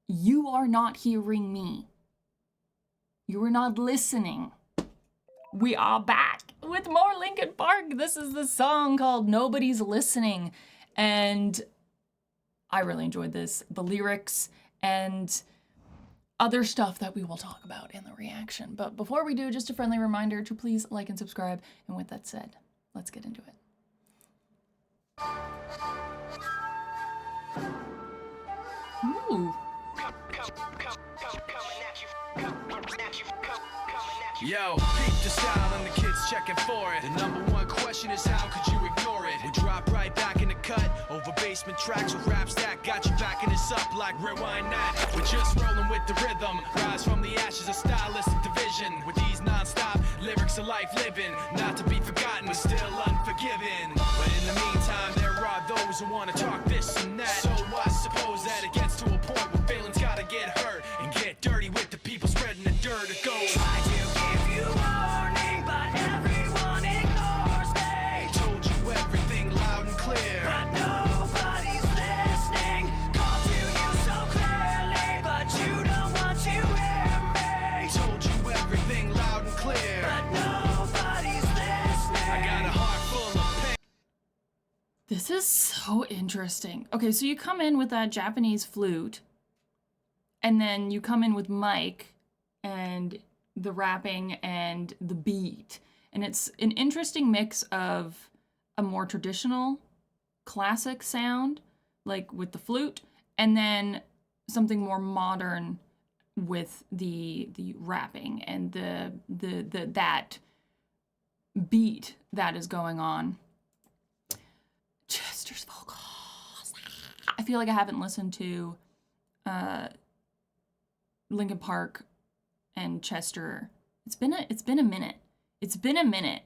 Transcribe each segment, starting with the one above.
You are not hearing me. You are not listening. We are back with more Linkin Park. This is the song called Nobody's Listening. And I really enjoyed this. The lyrics and other stuff that we will talk about in the reaction. But before we do, just a friendly reminder to please like and subscribe. And with that said, let's get into it. Ooh. Yo, peep the style and the kids checking for it. The number one question is how could you ignore it? We drop right back in the cut over basement tracks with raps that got you backing us up like rewind that. We're just rolling with the rhythm, rise from the ashes of stylistic division. With these non-stop lyrics of life living, not to be forgotten but still unforgiven. But in the meantime, there are those who want to talk this and that. So I suppose that it gets to a point where feelings gotta get hurt and get dirty with the people spreading the dirt. It goes. This is so interesting. Okay, so you come in with that Japanese flute, and then you come in with Mike and the rapping and the beat. And it's an interesting mix of a more traditional classic sound, like with the flute, and then something more modern with the rapping and the that beat that is going on. Chester's vocals. I feel like I haven't listened to Linkin Park and Chester. It's been a minute. It's been a minute.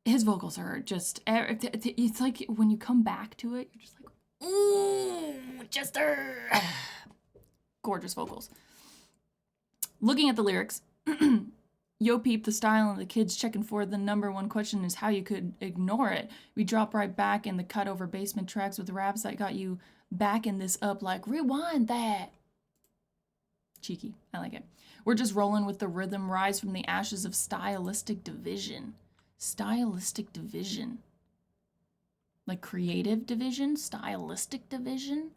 His vocals are just, it's like when you come back to it, you're just like, ooh, Chester. Gorgeous vocals. Looking at the lyrics, yo peep the style and the kids checking for the number one question is how you could ignore it. We drop right back in the cut over basement tracks with raps that got you backing this up like rewind that. Cheeky. I like it. We're just rolling with the rhythm, rise from the ashes of stylistic division. Stylistic division. Like creative division? Stylistic division?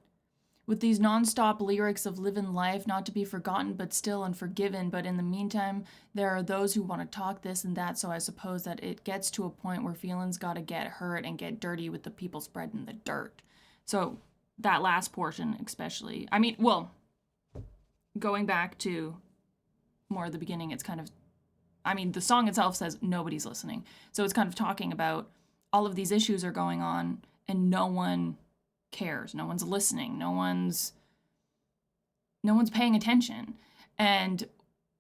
With these non-stop lyrics of living life, not to be forgotten but still unforgiven. But in the meantime, there are those who want to talk this and that, so I suppose that it gets to a point where feelings gotta get hurt and get dirty with the people spreading the dirt. So that last portion especially. I mean, well, going back to more of the beginning, it's kind of, I mean, the song itself says nobody's listening. So it's kind of talking about all of these issues are going on and no one cares. No one's listening. No one's paying attention. And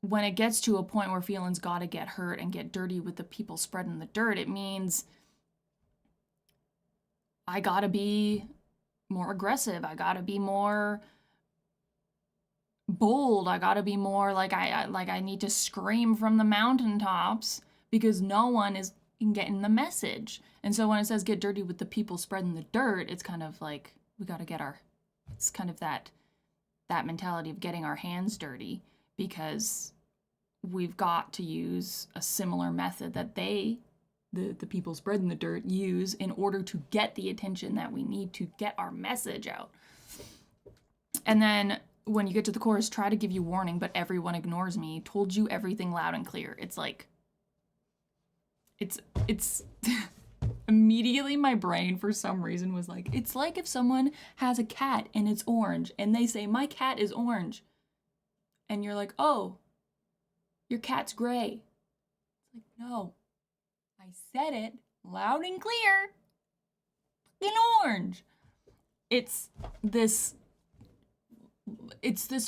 when it gets to a point where feelings gotta get hurt and get dirty with the people spreading the dirt, it means I gotta be more aggressive. I gotta be more bold. I gotta be more like I need to scream from the mountaintops because no one is getting the message. And so when it says get dirty with the people spreading the dirt, it's kind of like we gotta get it's kind of that mentality of getting our hands dirty because we've got to use a similar method that the people spreading the dirt use in order to get the attention that we need to get our message out. And then when you get to the chorus, try to give you warning, but everyone ignores me. Told you everything loud and clear. It's like, it's immediately my brain for some reason was like, it's like if someone has a cat and it's orange and they say, my cat is orange. And you're like, oh, your cat's gray. It's like, no, I said it loud and clear. Fucking orange. It's this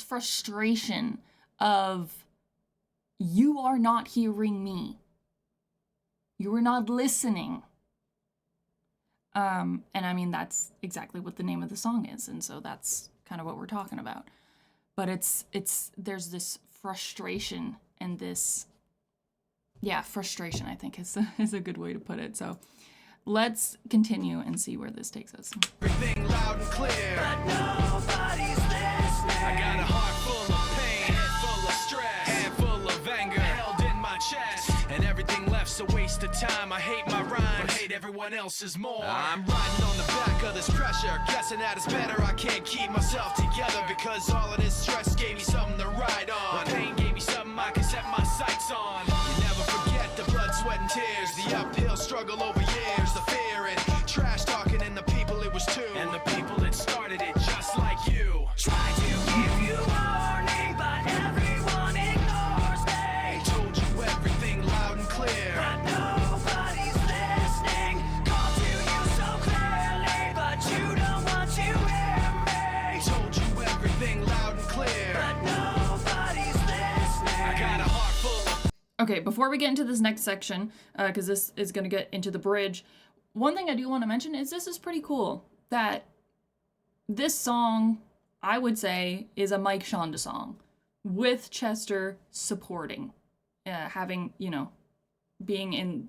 frustration of you are not hearing me. You are not listening. And I mean, that's exactly what the name of the song is. And so that's kind of what we're talking about. But there's this frustration and this, frustration, I think is a good way to put it. So let's continue and see where this takes us. Everything loud and clear, but nobody's listening. everyone else is more. I'm riding on the back of this pressure, guessing that it's better. I can't keep myself together because all of this stress gave me something to ride on. The pain gave me something I can set my sights on. You never forget the blood, sweat, and tears, the uphill struggle over years, the fear and trash talking, and the people it was too, and the people that started it just like you. Try to give you warning, but everyone ignores me. Told you everything loud and clear, but nobody's listening. Called to you so clearly, but you don't want to hear me. Told you everything loud and clear, but nobody's listening. I got a heart full of... Okay, before we get into this next section, because this is going to get into the bridge, one thing I do want to mention is this is pretty cool, that this song, I would say, is a Mike Shonda song, with Chester supporting, having, you know, being in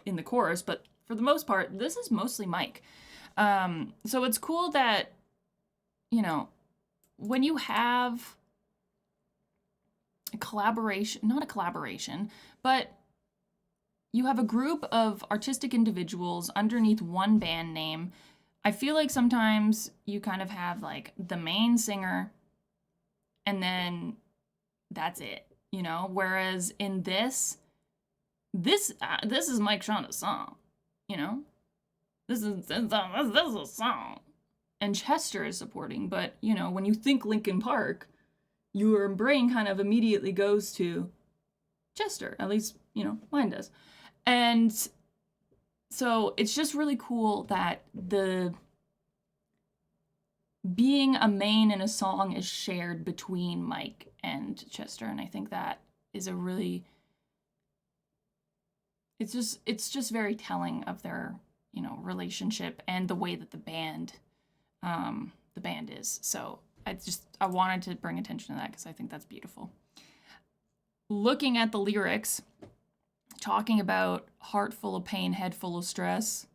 the chorus, but for the most part, this is mostly Mike. So it's cool that, you know, when you have a collaboration, not a collaboration, but you have a group of artistic individuals underneath one band name, I feel like sometimes you kind of have like the main singer and then that's it, you know? Whereas in this is Mike Shonda's song, you know? This is a song. And Chester is supporting, but, you know, when you think Linkin Park, your brain kind of immediately goes to Chester. At least, you know, mine does. And so it's just really cool that the being a main in a song is shared between Mike and Chester. And I think that is a really, it's just very telling of their, you know, relationship and the way that the band is. So I wanted to bring attention to that because I think that's beautiful. Looking at the lyrics, talking about heart full of pain, head full of stress,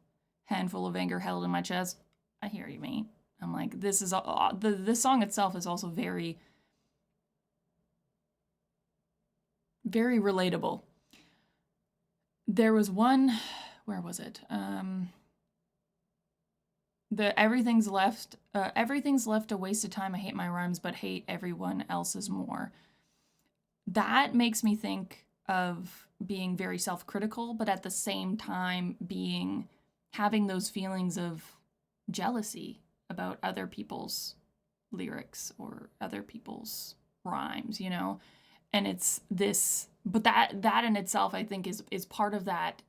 handful of anger held in my chest. I hear you, mate. I'm like, this is this song itself is also very, very relatable. There was one, where was it? Everything's left a waste of time. I hate my rhymes, but hate everyone else's more. That makes me think of being very self-critical, but at the same time having those feelings of jealousy about other people's lyrics or other people's rhymes, you know? And it's this, but that in itself, I think is part of that,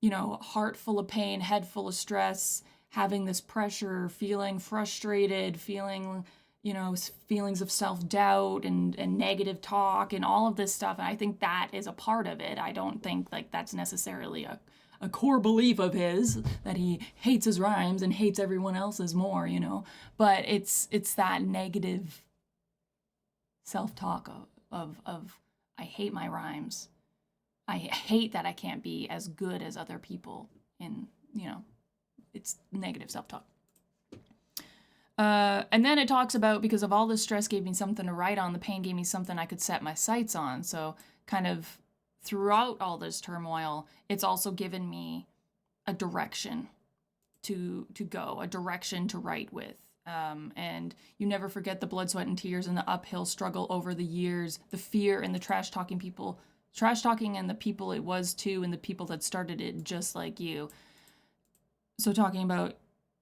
you know, heart full of pain, head full of stress, having this pressure, feeling frustrated, feeling, you know, feelings of self-doubt and negative talk and all of this stuff. And I think that is a part of it. I don't think like that's necessarily a core belief of his, that he hates his rhymes and hates everyone else's more, you know. But it's that negative self-talk of I hate my rhymes. I hate that I can't be as good as other people. And, you know, it's negative self-talk. And then it talks about, because of all this stress gave me something to write on, the pain gave me something I could set my sights on. So kind of throughout all this turmoil, it's also given me a direction to go, a direction to write with. And you never forget the blood, sweat, and tears and the uphill struggle over the years, the fear and the trash talking and the people it was too, and the people that started it just like you. So talking about,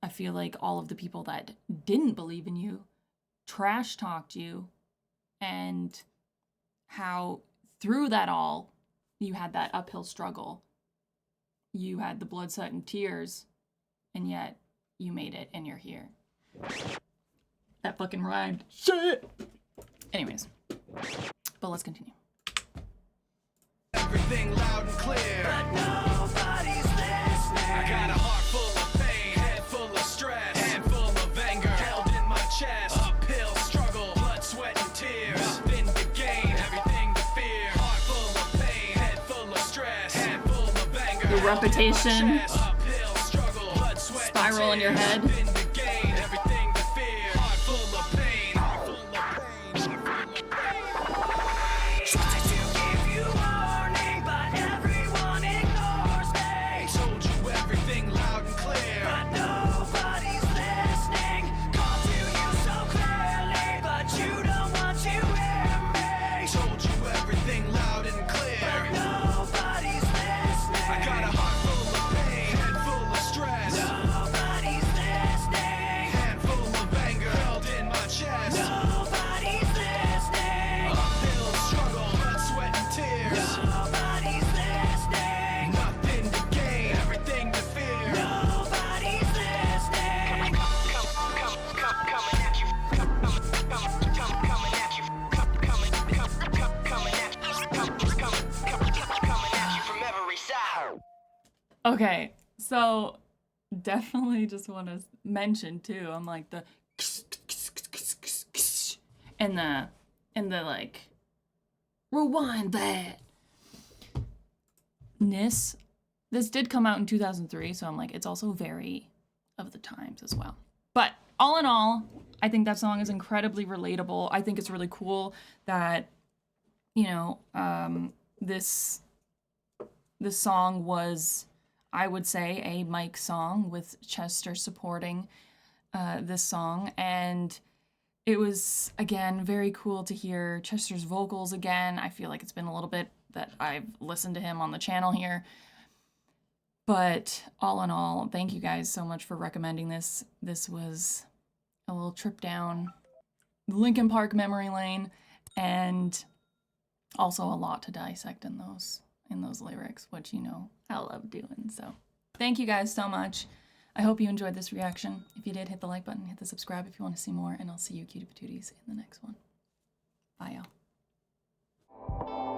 I feel like all of the people that didn't believe in you, trash talked you, and how through that all, you had that uphill struggle. You had the blood, sweat, and tears, and yet you made it and you're here. That fucking rhymed. Shit! Anyways, but let's continue. Everything loud and clear, but nobody's listening. I got a heart full of pain, head full of stress, hand full of anger held in my chest. Uphill struggle, blood, sweat, and tears. Nothing to gain, everything to fear. Heart full of pain, head full of stress, hand full of anger. Your reputation, uphill struggle, blood, sweat, spiral in your head. Nothing to gain, everything to fear. Heart full of pain, heart full of pain, heart full of pain. Try to give you warning, but everyone ignores me. Told you Okay, so definitely just want to mention too. I'm like the and the like rewind that. This did come out in 2003, so I'm like it's also very of the times as well. But all in all, I think that song is incredibly relatable. I think it's really cool that this song was, I would say, a Mike song with Chester supporting this song. And it was, again, very cool to hear Chester's vocals again. I feel like it's been a little bit that I've listened to him on the channel here. But all in all, thank you guys so much for recommending this. This was a little trip down Linkin Park memory lane, and also a lot to dissect in those lyrics, which I love doing. So thank you guys so much. I hope you enjoyed this reaction. If you did, hit the like button, hit the subscribe if you want to see more, and I'll see you cutie patooties in the next one. Bye, y'all.